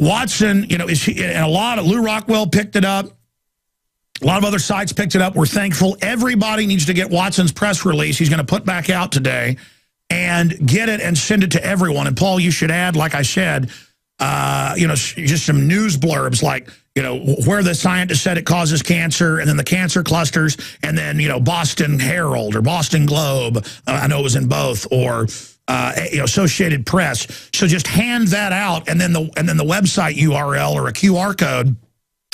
Watson, you know, and a lot of Lou Rockwell picked it up. A lot of other sites picked it up. We're thankful. Everybody needs to get Watson's press release. He's going to put back out today and get it and send it to everyone. And, Paul, you should add, like I said, you know, just some news blurbs like, you know, where the scientist said it causes cancer, and then the cancer clusters, and then, you know, Boston Herald or Boston Globe. I know it was in both, or you know, Associated Press. So just hand that out, and then the website URL or a QR code.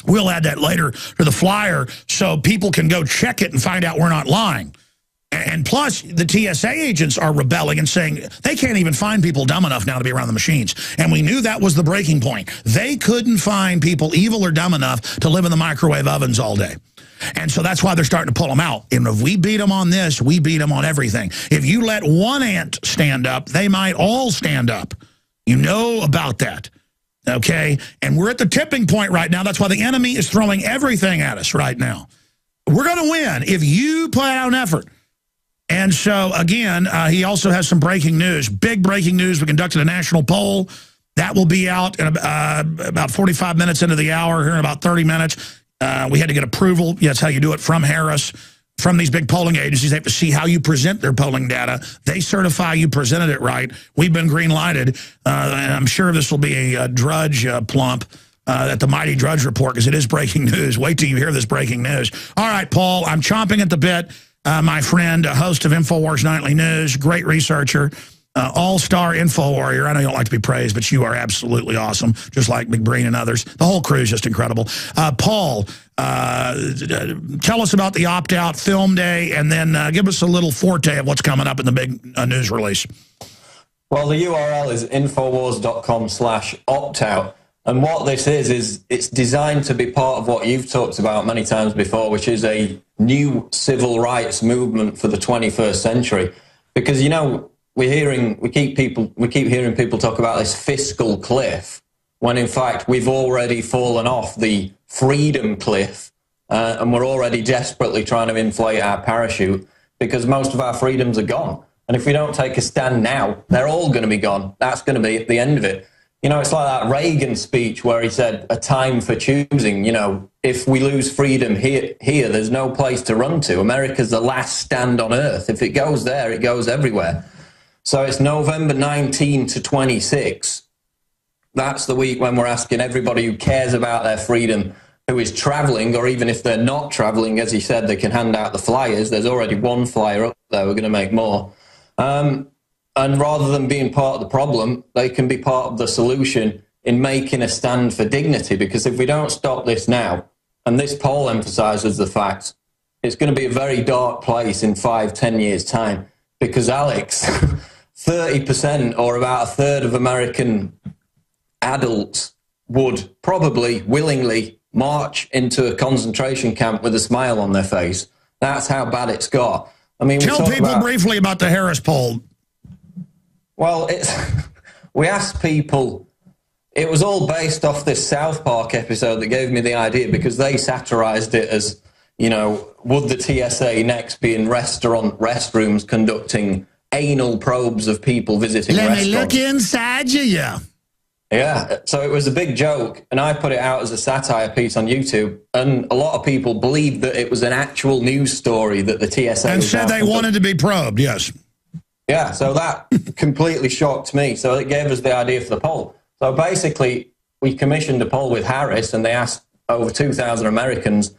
We'll add that later to the flyer so people can go check it and find out we're not lying. And plus, the TSA agents are rebelling and saying they can't even find people dumb enough now to be around the machines. And we knew that was the breaking point. They couldn't find people evil or dumb enough to live in the microwave ovens all day. And so that's why they're starting to pull them out. And if we beat them on this, we beat them on everything. If you let one ant stand up, they might all stand up. You know about that. Okay? And we're at the tipping point right now. That's why the enemy is throwing everything at us right now. We're going to win if you put out an effort. And so, again, he also has some breaking news. Big breaking news. We conducted a national poll. That will be out in about 45 minutes into the hour, here in about 30 minutes. We had to get approval. Yeah, that's how you do it from Harris. From these big polling agencies, they have to see how you present their polling data. They certify you presented it right. We've been green-lighted. And I'm sure this will be a Drudge plump at the Mighty Drudge Report, because it is breaking news. Wait till you hear this breaking news. All right, Paul, I'm chomping at the bit. My friend, host of InfoWars Nightly News, great researcher, all-star info warrior. I know you don't like to be praised, but you are absolutely awesome, just like McBreen and others. The whole crew is just incredible. Paul, tell us about the opt-out film day, and then give us a little forte of what's coming up in the big news release. Well, the URL is infowars.com/opt-out. And what this is it's designed to be part of what you've talked about many times before, which is a new civil rights movement for the 21st century. Because, you know, we keep hearing people talk about this fiscal cliff, when in fact we've already fallen off the freedom cliff, and we're already desperately trying to inflate our parachute, because most of our freedoms are gone. And if we don't take a stand now, they're all going to be gone. That's going to be at the end of it. You know, it's like that Reagan speech where he said, a time for choosing. You know, if we lose freedom here, there's no place to run to. America's the last stand on earth. If it goes there, it goes everywhere. So it's November 19 to 26. That's the week when we're asking everybody who cares about their freedom, who is traveling, or even if they're not traveling, as he said, they can hand out the flyers. There's already one flyer up there. We're going to make more. And rather than being part of the problem, they can be part of the solution in making a stand for dignity. Because if we don't stop this now, and this poll emphasizes the fact, it's going to be a very dark place in 5-10 years' time. Because, Alex, 30% or about a third of American adults would probably willingly march into a concentration camp with a smile on their face. That's how bad it's got. I mean, tell people briefly about the Harris poll. Well, we asked people, it was all based off this South Park episode that gave me the idea, because they satirized it as, you know, would the TSA next be in restrooms conducting anal probes of people visiting restaurants? Let me look inside you, yeah. Yeah, so it was a big joke, and I put it out as a satire piece on YouTube, and a lot of people believed that it was an actual news story that the TSA... And said they wanted to be probed, yes. Yeah, so that completely shocked me. So it gave us the idea for the poll. So basically, we commissioned a poll with Harris, and they asked over 2,000 Americans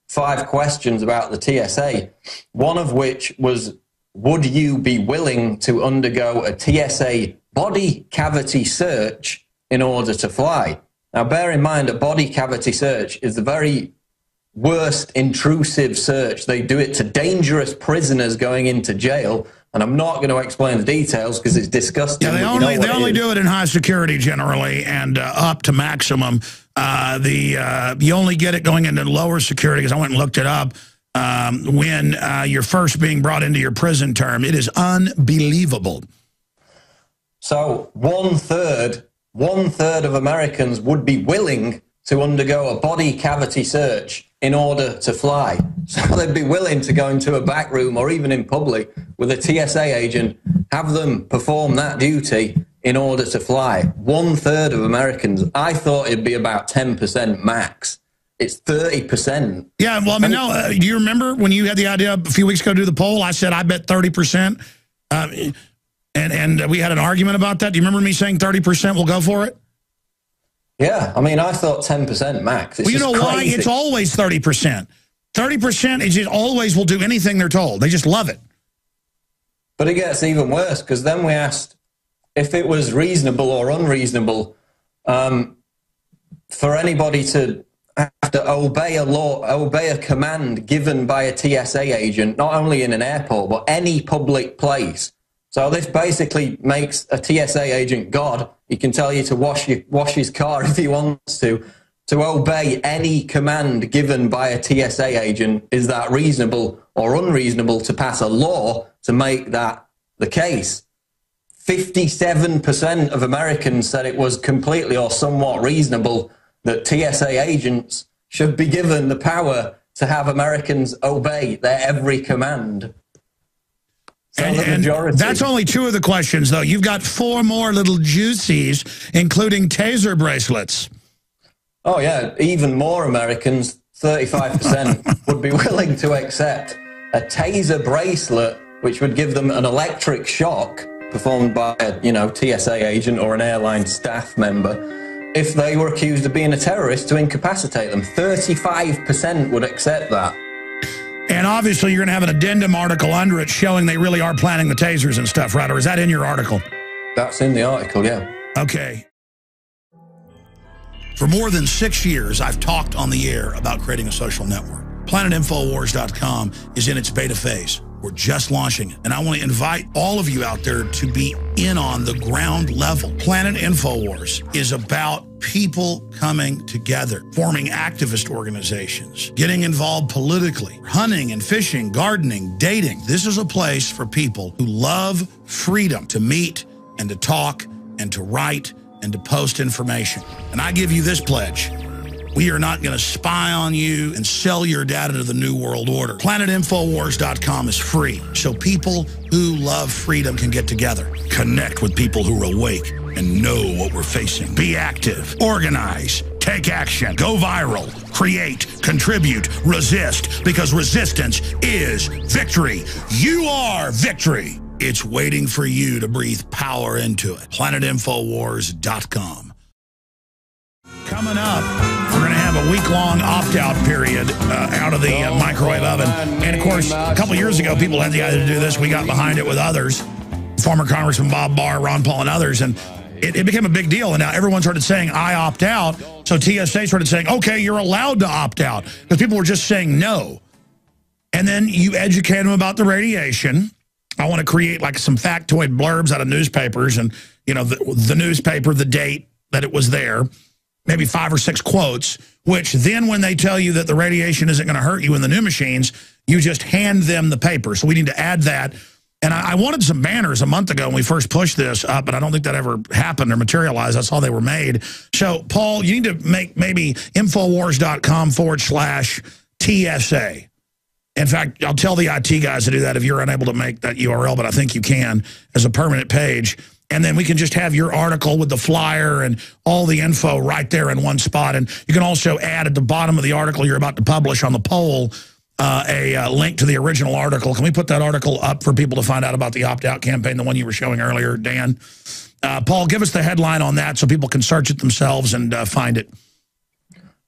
5 questions about the TSA, one of which was, would you be willing to undergo a TSA body cavity search in order to fly? Now, bear in mind, a body cavity search is the very worst intrusive search. They do it to dangerous prisoners going into jail. And I'm not going to explain the details because it's disgusting. Yeah, they only do it in high security generally, and up to maximum. You only get it going into lower security, because I went and looked it up, when you're first being brought into your prison term. It is unbelievable. So one third of Americans would be willing to undergo a body cavity search in order to fly. So they'd be willing to go into a back room or even in public with a TSA agent, have them perform that duty, in order to fly. 1/3 of Americans. I thought it'd be about 10% max. It's 30%. Yeah, well, I mean, no, do you remember when you had the idea a few weeks ago to do the poll? I said I bet 30%, and we had an argument about that. Do you remember me saying 30% will go for it? Yeah, I mean, I thought 10% max. It's well, you know why? crazy. It's always 30%. 30% is just always will do anything they're told. They just love it. But it gets even worse, because then we asked if it was reasonable or unreasonable for anybody to have to obey a law, obey a command given by a TSA agent, not only in an airport, but any public place. So this basically makes a TSA agent God. He can tell you to wash his car if he wants to obey any command given by a TSA agent. Is that reasonable or unreasonable to pass a law to make that the case? 57% of Americans said it was completely or somewhat reasonable that TSA agents should be given the power to have Americans obey their every command. And that's only 2 of the questions, though. You've got 4 more little juicies, including taser bracelets. Oh, yeah. Even more Americans, 35%, would be willing to accept a taser bracelet, which would give them an electric shock performed by a, TSA agent or an airline staff member, if they were accused of being a terrorist, to incapacitate them. 35% would accept that. And obviously you're going to have an addendum article under it showing they really are planning the tasers and stuff, right? Or is that in your article? That's in the article, yeah. Okay. For more than 6 years, I've talked on the air about creating a social network. PlanetInfoWars.com is in its beta phase. We're just launching it. And I want to invite all of you out there to be in on the ground level. Planet InfoWars is about people coming together, forming activist organizations, getting involved politically, hunting and fishing, gardening, dating. This is a place for people who love freedom to meet and to talk and to write and to post information. And I give you this pledge. We are not going to spy on you and sell your data to the New World Order. PlanetInfoWars.com is free, so people who love freedom can get together, connect with people who are awake and know what we're facing. Be active, organize, take action, go viral, create, contribute, resist, because resistance is victory. You are victory. It's waiting for you to breathe power into it. PlanetInfoWars.com. Coming up, we're going to have a week-long opt-out period out of the microwave oven. And, of course, a couple years ago, people had the idea to do this. We got behind it with others, former Congressman Bob Barr, Ron Paul, and others. And it became a big deal. And now everyone started saying, I opt out. So TSA started saying, okay, you're allowed to opt out. Because people were just saying no. And then you educate them about the radiation. I want to create like some factoid blurbs out of newspapers and, the newspaper, the date that it was there. Maybe 5 or 6 quotes, which then when they tell you that the radiation isn't going to hurt you in the new machines, you just hand them the paper. So we need to add that. And I wanted some banners a month ago when we first pushed this up, but I don't think that ever happened or materialized. I saw they were made. So, Paul, you need to make maybe Infowars.com/TSA. In fact, I'll tell the IT guys to do that if you're unable to make that URL, but I think you can as a permanent page. And then we can just have your article with the flyer and all the info right there in one spot. And you can also add at the bottom of the article you're about to publish on the poll a link to the original article. Can we put that article up for people to find out about the opt-out campaign, the one you were showing earlier, Dan? Paul, give us the headline on that so people can search it themselves and find it.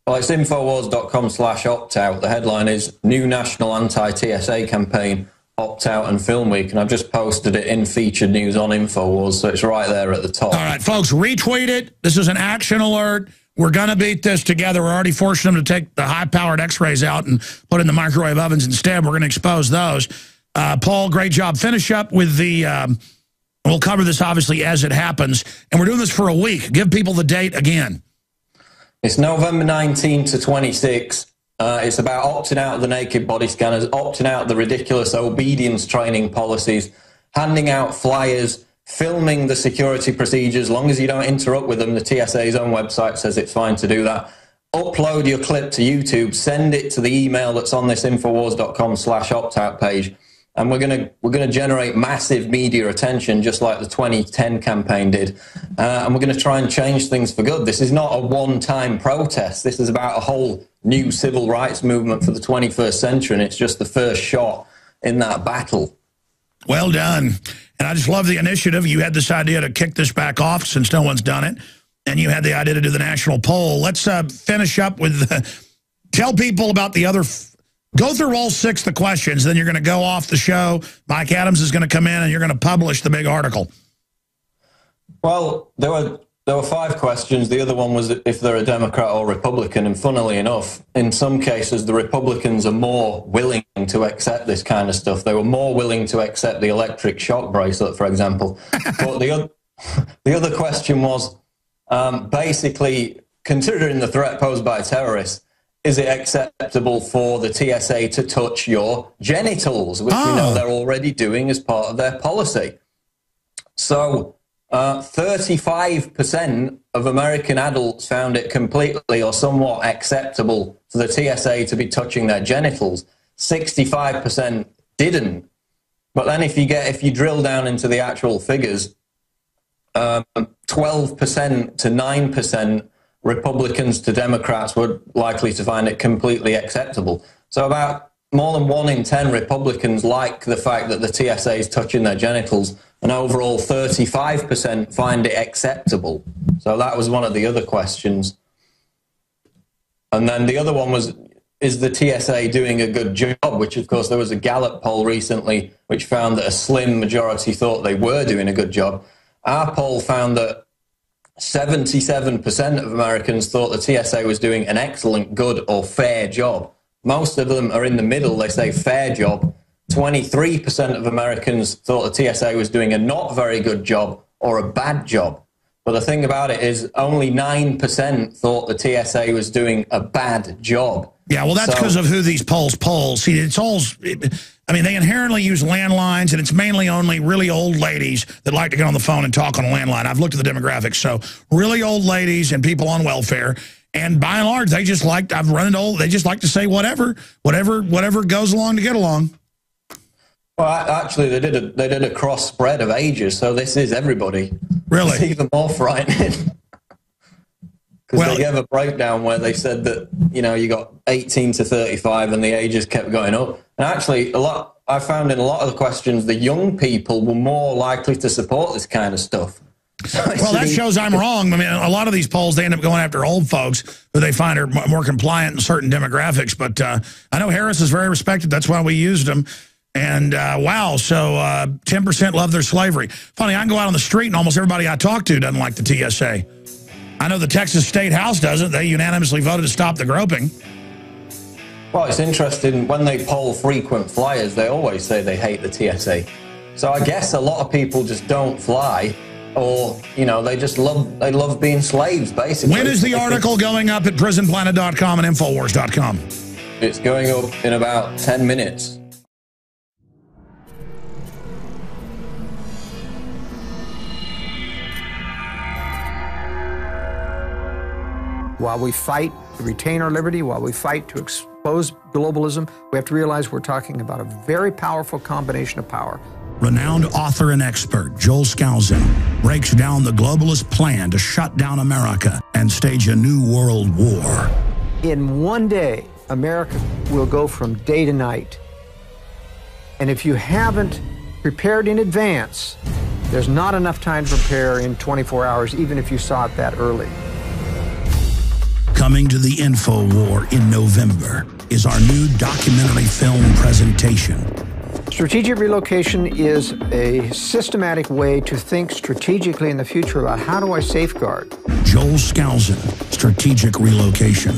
Well, it's Infowars.com/opt-out. The headline is New National Anti-TSA Campaign, Opt-out and Film Week, and I've just posted it in featured news on Infowars, so it's right there at the top. All right, folks, retweet it. This is an action alert. We're going to beat this together. We're already forcing them to take the high-powered X-rays out and put in the microwave ovens instead. We're going to expose those. Paul, great job. Finish up with the, we'll cover this obviously as it happens, and we're doing this for a week. Give people the date again. It's November 19 to 26. It's about opting out of the naked body scanners, opting out of the ridiculous obedience training policies, handing out flyers, filming the security procedures. As long as you don't interrupt with them, the TSA's own website says it's fine to do that. Upload your clip to YouTube, send it to the email that's on this Infowars.com/opt-out page, and we're gonna generate massive media attention, just like the 2010 campaign did, and we're gonna try and change things for good. This is not a one-time protest. This is about a whole new civil rights movement for the 21st century, and it's just the first shot in that battle. Well done. And I just love the initiative. You had this idea to kick this back off since no one's done it, and you had the idea to do the national poll. Let's finish up with, tell people about the other, go through all 6 of the questions, then you're going to go off the show. Mike Adams is going to come in, and you're going to publish the big article. Well, there were 5 questions. The other one was if they're a Democrat or Republican, and funnily enough, in some cases, the Republicans are more willing to accept this kind of stuff. They were more willing to accept the electric shock bracelet, for example. But the other question was, basically, considering the threat posed by terrorists, is it acceptable for the TSA to touch your genitals, which we know they're already doing as part of their policy? So 35% of American adults found it completely or somewhat acceptable for the TSA to be touching their genitals. 65% didn't. But then if you drill down into the actual figures, 12% to 9% Republicans to Democrats were likely to find it completely acceptable. So about more than 1 in 10 Republicans like the fact that the TSA is touching their genitals, and overall 35% find it acceptable. So that was one of the other questions. And then the other one was, is the TSA doing a good job? Which, of course, there was a Gallup poll recently which found that a slim majority thought they were doing a good job. Our poll found that 77% of Americans thought the TSA was doing an excellent, good, or fair job. Most of them are in the middle. They say fair job. 23% of Americans thought the TSA was doing a not very good job or a bad job. But the thing about it is only 9% thought the TSA was doing a bad job. Yeah, well, that's because of who these polls poll. See, it's all, I mean, they inherently use landlines, and it's mainly only really old ladies that like to get on the phone and talk on a landline. I've looked at the demographics. So really old ladies and people on welfare. And by and large, they just like, I've run into old, they just like to say whatever goes along to get along. Well, actually, they did a cross spread of ages, so this is everybody. Really? It's even more frightening. Because they gave a breakdown where they said that, you know, you got 18 to 35 and the ages kept going up. And actually, I found in a lot of the questions, the young people were more likely to support this kind of stuff. So well, that shows I'm wrong. I mean, a lot of these polls, they end up going after old folks who they find are more compliant in certain demographics. But I know Harris is very respected. That's why we used him. And wow, so 10% love their slavery. Funny, I can go out on the street and almost everybody I talk to doesn't like the TSA. I know the Texas State House doesn't. They unanimously voted to stop the groping. Well, it's interesting. When they poll frequent flyers, they always say they hate the TSA. So I guess a lot of people just don't fly, or, you know, they love being slaves, basically. When is the article going up at prisonplanet.com and Infowars.com? It's going up in about 10 minutes. While we fight to retain our liberty, while we fight to expose globalism, we have to realize we're talking about a very powerful combination of power. Renowned author and expert Joel Skousen breaks down the globalist plan to shut down America and stage a new world war. In one day, America will go from day to night. And if you haven't prepared in advance, there's not enough time to prepare in 24 hours, even if you saw it that early. Coming to the Info War in November is our new documentary film presentation. Strategic relocation is a systematic way to think strategically in the future about how do I safeguard. Joel Skousen, Strategic Relocation.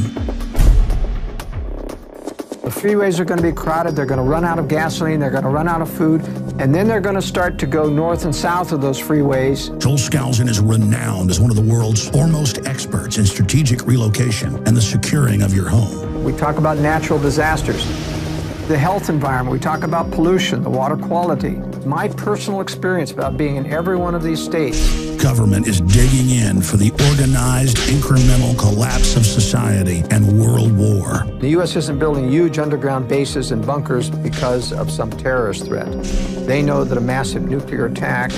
The freeways are going to be crowded, they're going to run out of gasoline, they're going to run out of food, and then they're going to start to go north and south of those freeways. Joel Skousen is renowned as one of the world's foremost experts in strategic relocation and the securing of your home. We talk about natural disasters, the health environment, we talk about pollution, the water quality. My personal experience about being in every one of these states. Government is digging in for the organized, incremental collapse of society and World War. The U.S. isn't building huge underground bases and bunkers because of some terrorist threat. They know that a massive nuclear attack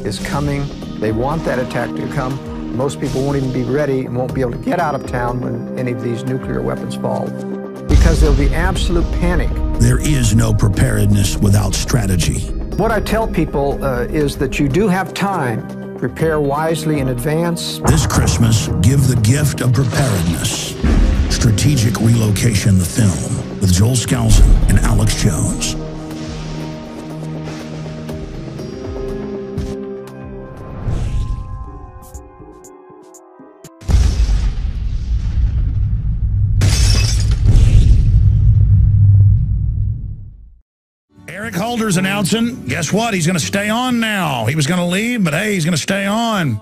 is coming. They want that attack to come. Most people won't even be ready and won't be able to get out of town when any of these nuclear weapons fall, because there'll be absolute panic. There is no preparedness without strategy. What I tell people is that you do have time. Prepare wisely in advance. This Christmas, give the gift of preparedness. Strategic Relocation, the film, with Joel Skousen and Alex Jones. Eric Holder's announcing, guess what? He's going to stay on now. He was going to leave, but hey, he's going to stay on.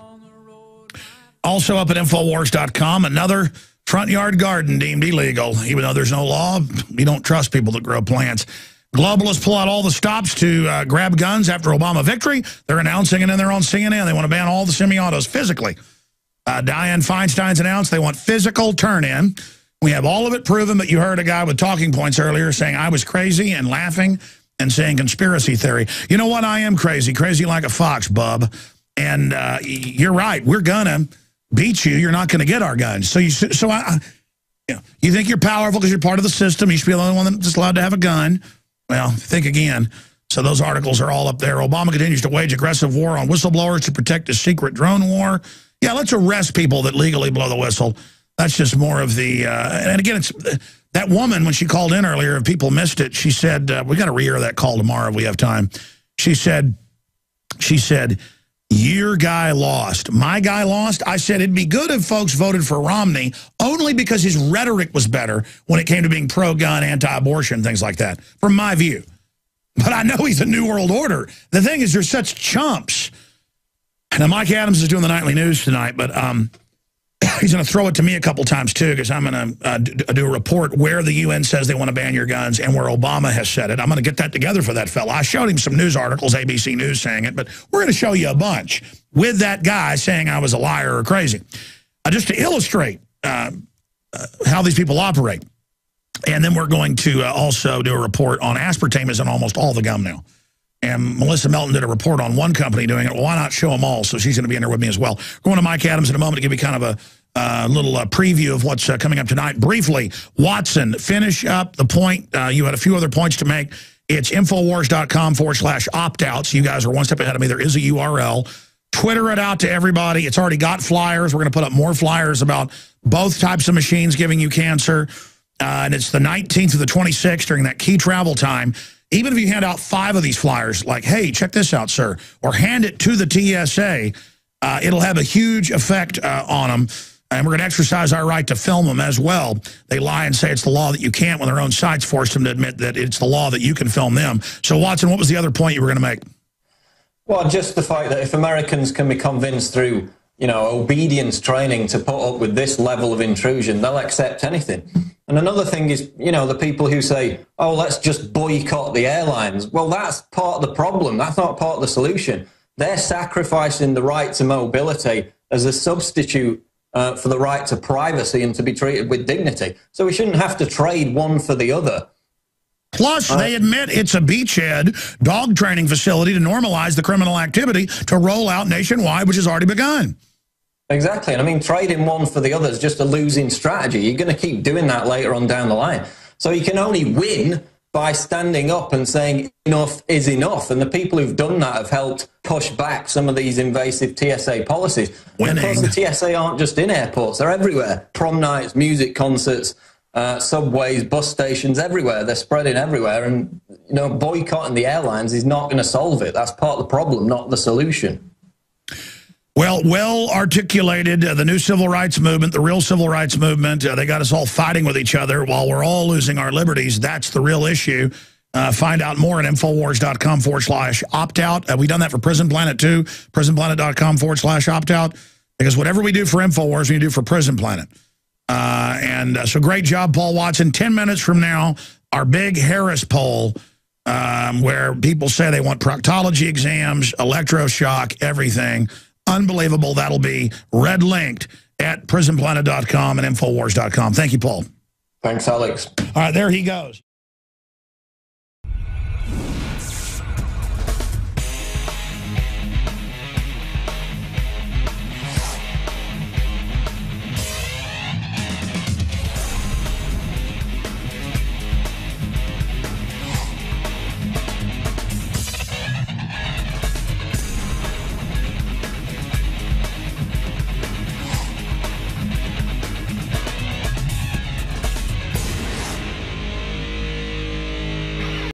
Also up at Infowars.com, another front yard garden deemed illegal. Even though there's no law, we don't trust people that grow plants. Globalists pull out all the stops to grab guns after Obama victory. They're announcing it, and they're on CNN. They want to ban all the semi-autos physically. Dianne Feinstein's announced they want physical turn-in. We have all of it proven, but you heard a guy with talking points earlier saying I was crazy and laughing and saying conspiracy theory. You know what? I am crazy. Crazy like a fox, bub. And you're right. We're going to beat you. You're not going to get our guns. So you think you're powerful because you're part of the system. You should be the only one that's allowed to have a gun. Well, think again. So those articles are all up there. Obama continues to wage aggressive war on whistleblowers to protect his secret drone war. Yeah, let's arrest people that legally blow the whistle. That's just more of the, and again, it's that woman, when she called in earlier, if people missed it, she said, we got to re-air that call tomorrow if we have time. She said, your guy lost. My guy lost. I said it'd be good if folks voted for Romney only because his rhetoric was better when it came to being pro-gun, anti-abortion, things like that, from my view. But I know he's a New World Order. The thing is, they're such chumps. Now, Mike Adams is doing the nightly news tonight, but he's going to throw it to me a couple times, too, because I'm going to do a report where the UN says they want to ban your guns and where Obama has said it. I'm going to get that together for that fella. I showed him some news articles, ABC News saying it, but we're going to show you a bunch with that guy saying I was a liar or crazy. Just to illustrate how these people operate. And then we're going to also do a report on aspartame is in almost all the gum now. And Melissa Melton did a report on one company doing it. Well, why not show them all? So she's going to be in there with me as well. Going to Mike Adams in a moment to give you kind of a little preview of what's coming up tonight. Briefly, Watson, finish up the point. You had a few other points to make. It's Infowars.com/opt-out. So you guys are one step ahead of me. There is a URL. Twitter it out to everybody. It's already got flyers. We're going to put up more flyers about both types of machines giving you cancer. And it's the 19th to the 26th during that key travel time. Even if you hand out 5 of these flyers, like, hey, check this out, sir, or hand it to the TSA, it'll have a huge effect on them. And we're going to exercise our right to film them as well. They lie and say it's the law that you can't when their own sites forced them to admit that it's the law that you can film them. So, Watson, what was the other point you were going to make? Well, just the fact that if Americans can be convinced through, obedience training to put up with this level of intrusion, they'll accept anything. And another thing is, the people who say, oh, let's just boycott the airlines. Well, that's part of the problem. That's not part of the solution. They're sacrificing the right to mobility as a substitute for the right to privacy and to be treated with dignity. So we shouldn't have to trade one for the other. Plus, they admit it's a beachhead dog training facility to normalize the criminal activity to roll out nationwide, which has already begun. Exactly. And I mean, trading one for the other is just a losing strategy. You're going to keep doing that later on down the line. So you can only win by standing up and saying enough is enough. And the people who've done that have helped push back some of these invasive TSA policies. And of course, the TSA aren't just in airports. They're everywhere. Prom nights, music concerts, subways, bus stations, everywhere. They're spreading everywhere. And, boycotting the airlines is not going to solve it. That's part of the problem, not the solution. Well articulated, the new civil rights movement, the real civil rights movement, they got us all fighting with each other while we're all losing our liberties. That's the real issue. Find out more at Infowars.com/opt-out. We've done that for Prison Planet too, prisonplanet.com/opt-out, because whatever we do for Infowars, we do for Prison Planet. So great job, Paul Watson. 10 minutes from now, our big Harris poll, where people say they want proctology exams, electroshock, everything. Unbelievable. That'll be red linked at prisonplanet.com and Infowars.com. Thank you, Paul. Thanks, Alex. All right, there he goes.